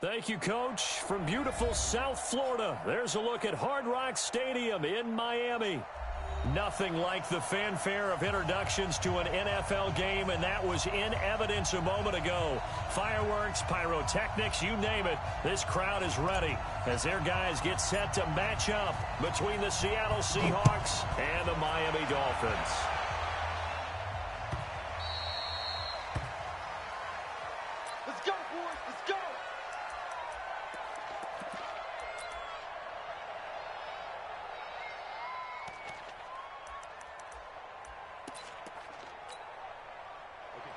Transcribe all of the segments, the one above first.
Thank you, Coach. From beautiful South Florida, there's a look at Hard Rock Stadium in Miami. Nothing like the fanfare of introductions to an NFL game, and that was in evidence a moment ago. Fireworks, pyrotechnics, you name it. This crowd is ready as their guys get set to match up between the Seattle Seahawks and the Miami Dolphins. Let's go, boys. Let's go.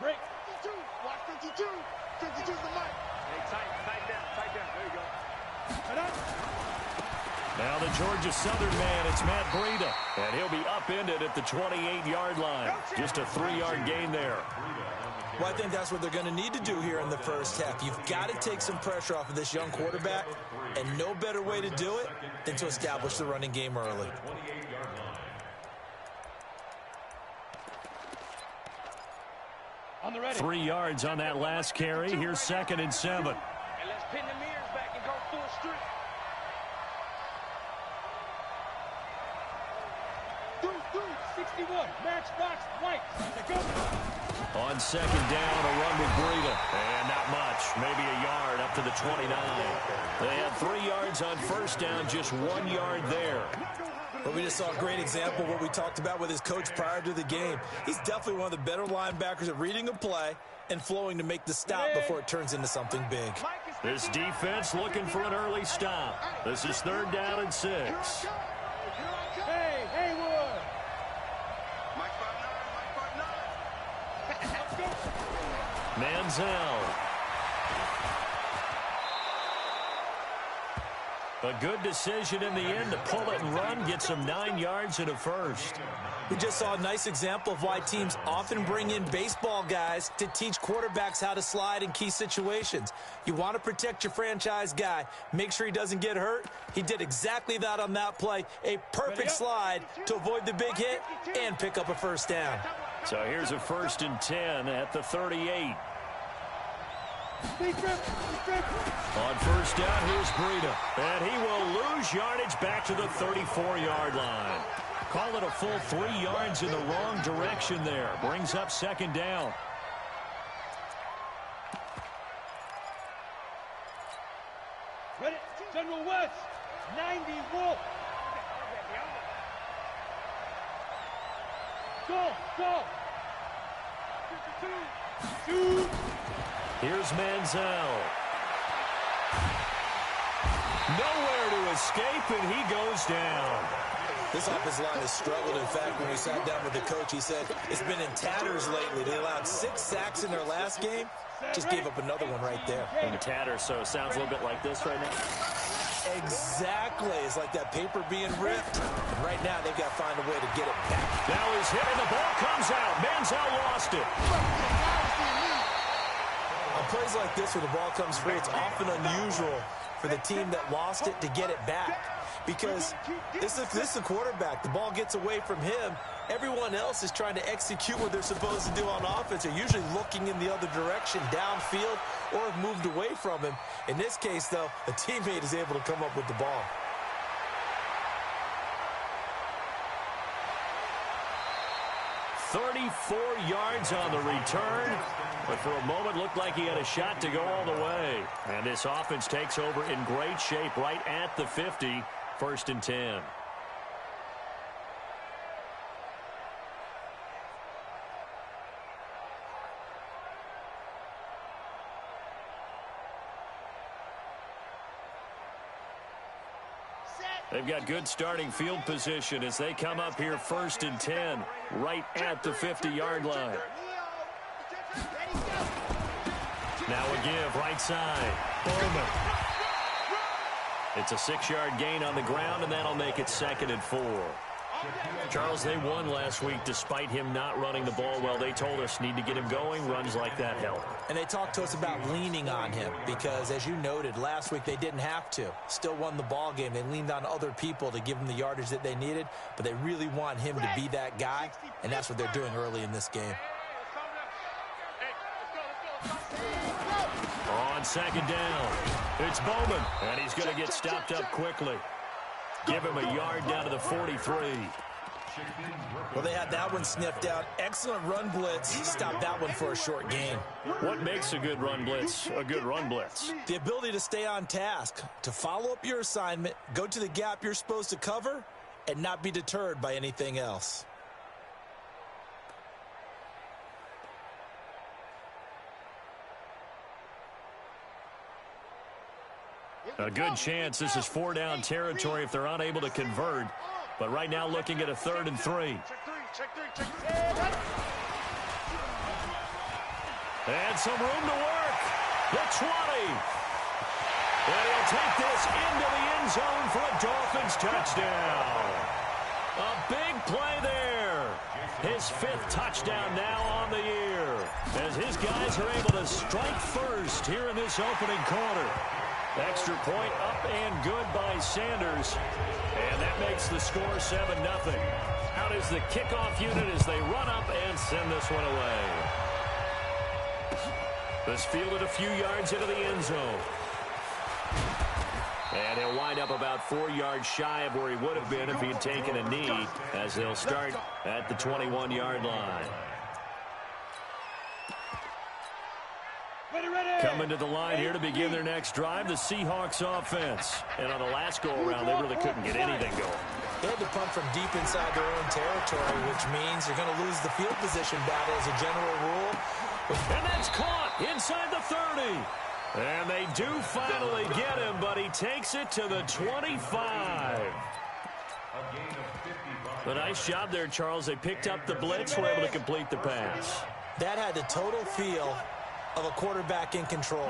Break. 52. Watch 52. 52's the mic. Hey, tight down. There you go. Now the Georgia Southern man, it's Matt Breida, and he'll be upended at the 28-yard line. Just a 3-yard gain there. Well, I think that's what they're going to need to do here in the first half. You've got to take some pressure off of this young quarterback, and no better way to do it than to establish the running game early. 3 yards on that last carry. Here's 2nd and 7. And let's pin the mirrors back and go full street. Dude, 61. Matchbox white. On 2nd down, a run with Breida. And not much. Maybe a yard up to the 29. They had 3 yards on 1st down, just 1 yard there. But we just saw a great example of what we talked about with his coach prior to the game. He's definitely one of the better linebackers at reading a play and flowing to make the stop before it turns into something big. This defense looking for an early stop. This is 3rd down and 6. Hey, Haywood. Manziel. A good decision in the end to pull it and run, get some 9 yards and a first. We just saw a nice example of why teams often bring in baseball guys to teach quarterbacks how to slide in key situations. You want to protect your franchise guy. Make sure he doesn't get hurt. He did exactly that on that play. A perfect slide to avoid the big hit and pick up a first down. So here's a 1st and 10 at the 38. On 1st down, here's Breida. And he will lose yardage back to the 34-yard line. Call it a full 3 yards in the wrong direction there. Brings up 2nd down. Ready? General West. 90 Wolf. Go. Shoot. Here's Manziel. Nowhere to escape, and he goes down. This offensive line has struggled. In fact, when we sat down with the coach, he said it's been in tatters lately. They allowed 6 sacks in their last game. Just gave up another one right there. In tatters, so it sounds a little bit like this right now. Exactly. It's like that paper being ripped. And right now, they've got to find a way to get it back. Now he's hit, and the ball comes out. Manziel lost it. On plays like this where the ball comes free, it's often unusual for the team that lost it to get it back. Because this is the quarterback. The ball gets away from him. Everyone else is trying to execute what they're supposed to do on offense. They're usually looking in the other direction, downfield, or have moved away from him. In this case, though, a teammate is able to come up with the ball. "34 yards on the return, but for a moment looked like he had a shot to go all the way. And this offense takes over in great shape right at the 50, 1st and 10. They've got good starting field position as they come up here 1st and 10, right at the 50-yard line. Now a give, right side. Bowman. It's a 6-yard gain on the ground, and that'll make it 2nd and 4. Charles, they won last week despite him not running the ball well. They told us need to get him going. Runs like that help. And they talked to us about leaning on him because, as you noted, last week they didn't have to. Still won the ball game. They leaned on other people to give them the yardage that they needed, but they really want him to be that guy, and that's what they're doing early in this game. On 2nd down, It's Bowman, and he's going to get stopped up quickly. Give him a yard down to the 43. Well, they had that one sniffed out. Excellent run blitz. Stopped that one for a short gain. What makes a good run blitz a good run blitz? The ability to stay on task, to follow up your assignment, go to the gap you're supposed to cover, and not be deterred by anything else. A good chance this is 4-down territory if they're unable to convert. But right now looking at a 3rd and 3. And some room to work. The 20. And he'll take this into the end zone for a Dolphins touchdown. A big play there. His 5th touchdown now on the year. As his guys are able to strike first here in this opening quarter. Extra point up and good by Sanders. And that makes the score 7-0. Out is the kickoff unit as they run up and send this one away. This fielded a few yards into the end zone. And he'll wind up about 4 yards shy of where he would have been if he had taken a knee, as they'll start at the 21-yard line. Coming to the line here to begin their next drive, the Seahawks offense. And on the last go-around, they really couldn't get anything going. They had to punt from deep inside their own territory, which means you're going to lose the field position battle as a general rule. And that's caught inside the 30. And they do finally get him, but he takes it to the 25. A nice job there, Charles. They picked up the blitz, were able to complete the pass. That had the total feel of a quarterback in control.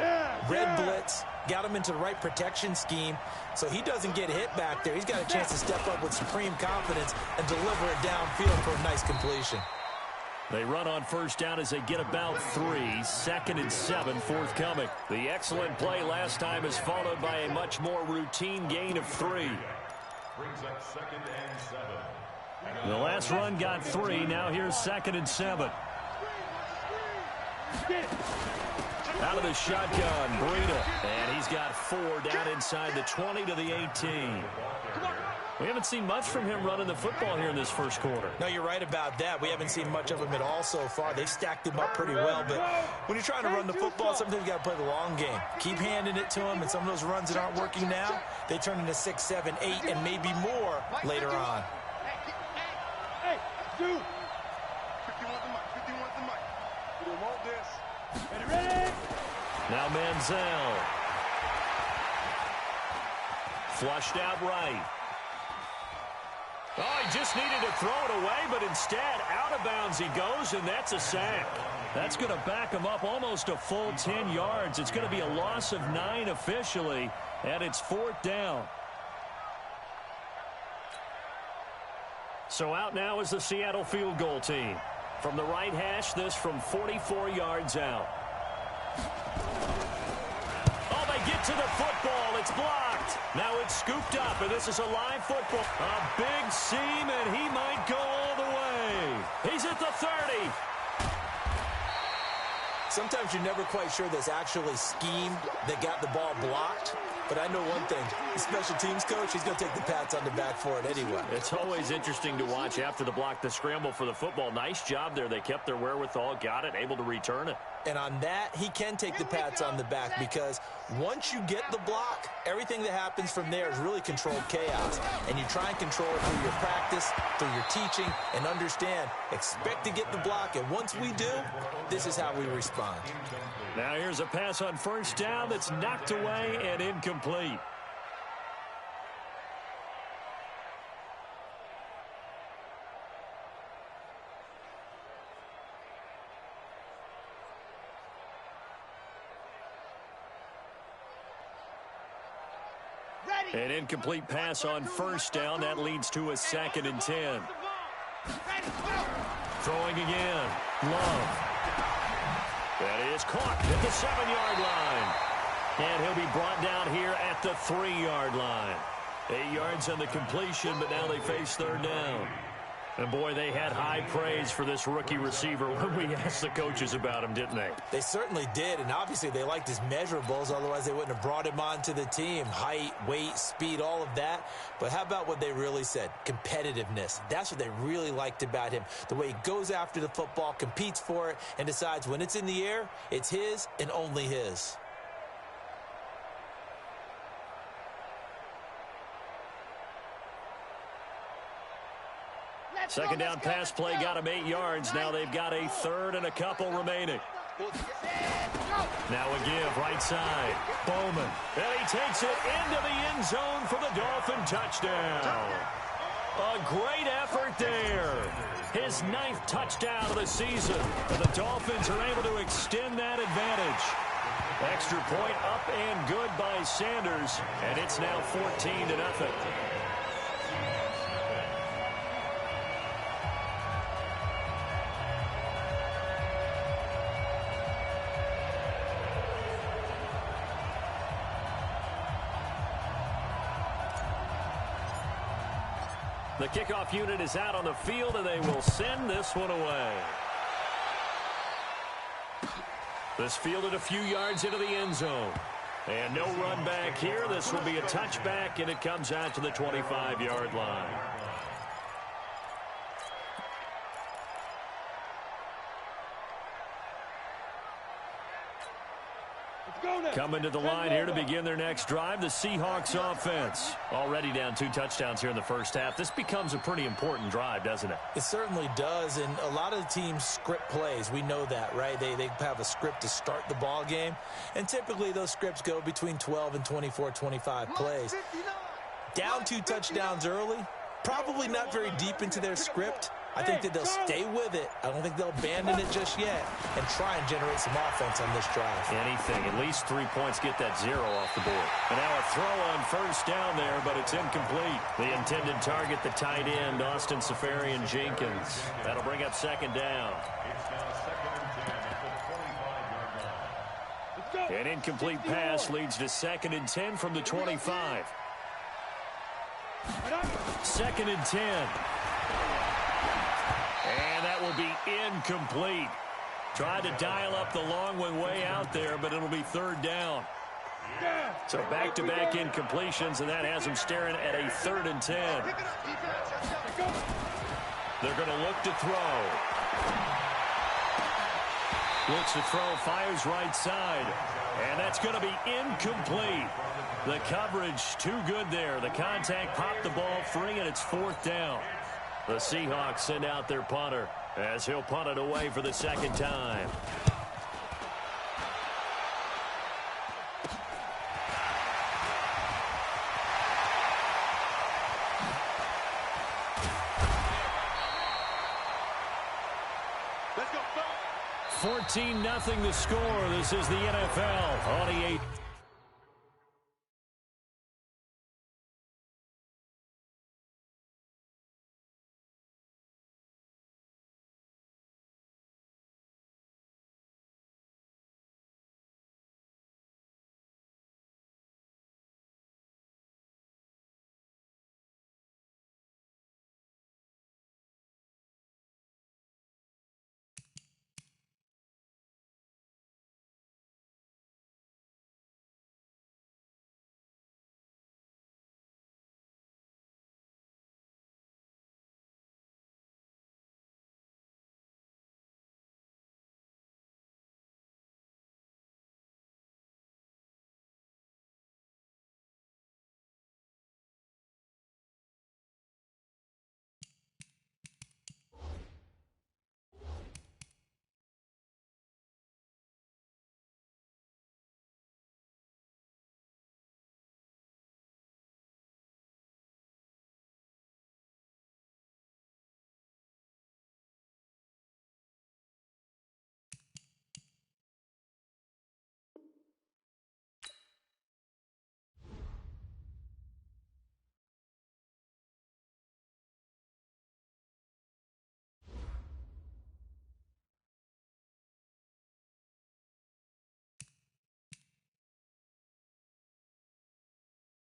Red blitz, got him into the right protection scheme, so he doesn't get hit back there. He's got a chance to step up with supreme confidence and deliver it downfield for a nice completion. They run on first down as they get about 3. 2nd and 7 forthcoming. The excellent play last time is followed by a much more routine gain of 3. Brings up 2nd and 7. The last run got 3. Now here's 2nd and 7. Out of the shotgun, Breida. And he's got 4 down inside the 20 to the 18. We haven't seen much from him running the football here in this first quarter. No, you're right about that. We haven't seen much of him at all so far. They've stacked him up pretty well, but when you're trying to run the football, sometimes you got to play the long game. Keep handing it to him, and some of those runs that aren't working now, they turn into 6, 7, 8, and maybe more later on. Hey, dude. 51's the mic. 51's the mic. We don't want this. Ready? Now Manziel. Flushed out right. Oh, he just needed to throw it away, but instead, out of bounds he goes, and that's a sack. That's going to back him up almost a full 10 yards. It's going to be a loss of 9 officially, and it's 4th down. So out now is the Seattle field goal team. From the right hash, this from 44 yards out. Oh, they get to the football. It's blocked. Now it's scooped up, and this is a live football. A big seam, and he might go all the way. He's at the 30. Sometimes you're never quite sure there's actually scheme that got the ball blocked. But I know one thing, the special teams coach, he's going to take the pats on the back for it anyway. It's always interesting to watch after the block, the scramble for the football. Nice job there. They kept their wherewithal, got it, able to return it. And on that, he can take the pats on the back because once you get the block, everything that happens from there is really controlled chaos. And you try and control it through your practice, through your teaching, and understand, expect to get the block. And once we do, this is how we respond. Now here's a pass on first down that's knocked away and incomplete. An incomplete pass on first down. That leads to a 2nd and 10. Throwing again. Love. That is caught at the 7-yard line. And he'll be brought down here at the 3-yard line. 8 yards on the completion, but now they face 3rd down. And, boy, they had high praise for this rookie receiver when we asked the coaches about him, didn't they? They certainly did, and obviously they liked his measurables. Otherwise, they wouldn't have brought him onto the team. Height, weight, speed, all of that. But how about what they really said? Competitiveness. That's what they really liked about him. The way he goes after the football, competes for it, and decides when it's in the air, it's his and only his. Second down pass play got him 8 yards. Now they've got a third and a couple remaining. Now a give, right side. Bowman. And he takes it into the end zone for the Dolphin touchdown. A great effort there. His 9th touchdown of the season. And the Dolphins are able to extend that advantage. Extra point up and good by Sanders. And it's now 14-0. The kickoff unit is out on the field, and they will send this one away. This fielded a few yards into the end zone. And no run back here. This will be a touchback, and it comes out to the 25-yard line. Coming to the line here to begin their next drive, the Seahawks offense. Already down 2 touchdowns here in the first half. This becomes a pretty important drive, doesn't it? It certainly does, and a lot of the teams script plays. We know that, right? They have a script to start the ball game, and typically those scripts go between 12 and 24, 25 plays. Down 2 touchdowns early, probably not very deep into their script. I think that they'll stay with it. I don't think they'll abandon it just yet and try and generate some offense on this drive. Anything. At least 3 points, get that 0 off the board. And now a throw on first down there, but it's incomplete. The intended target, the tight end, Austin Safarian-Jenkins. That'll bring up second down. It's now second and 10 at the 25-yard line. An incomplete pass leads to second and 10 from the 25. Second and 10. And that will be incomplete. Tried to dial up the long one way out there, but it'll be third down. So back-to-back incompletions, and that has them staring at a 3rd and 10. They're going to look to throw. Looks to throw, fires right side. And that's going to be incomplete. The coverage too good there. The contact popped the ball free, and it's 4th down. The Seahawks send out their punter as he'll punt it away for the second time. Let's go. 14-0 the score. This is the NFL on the 8.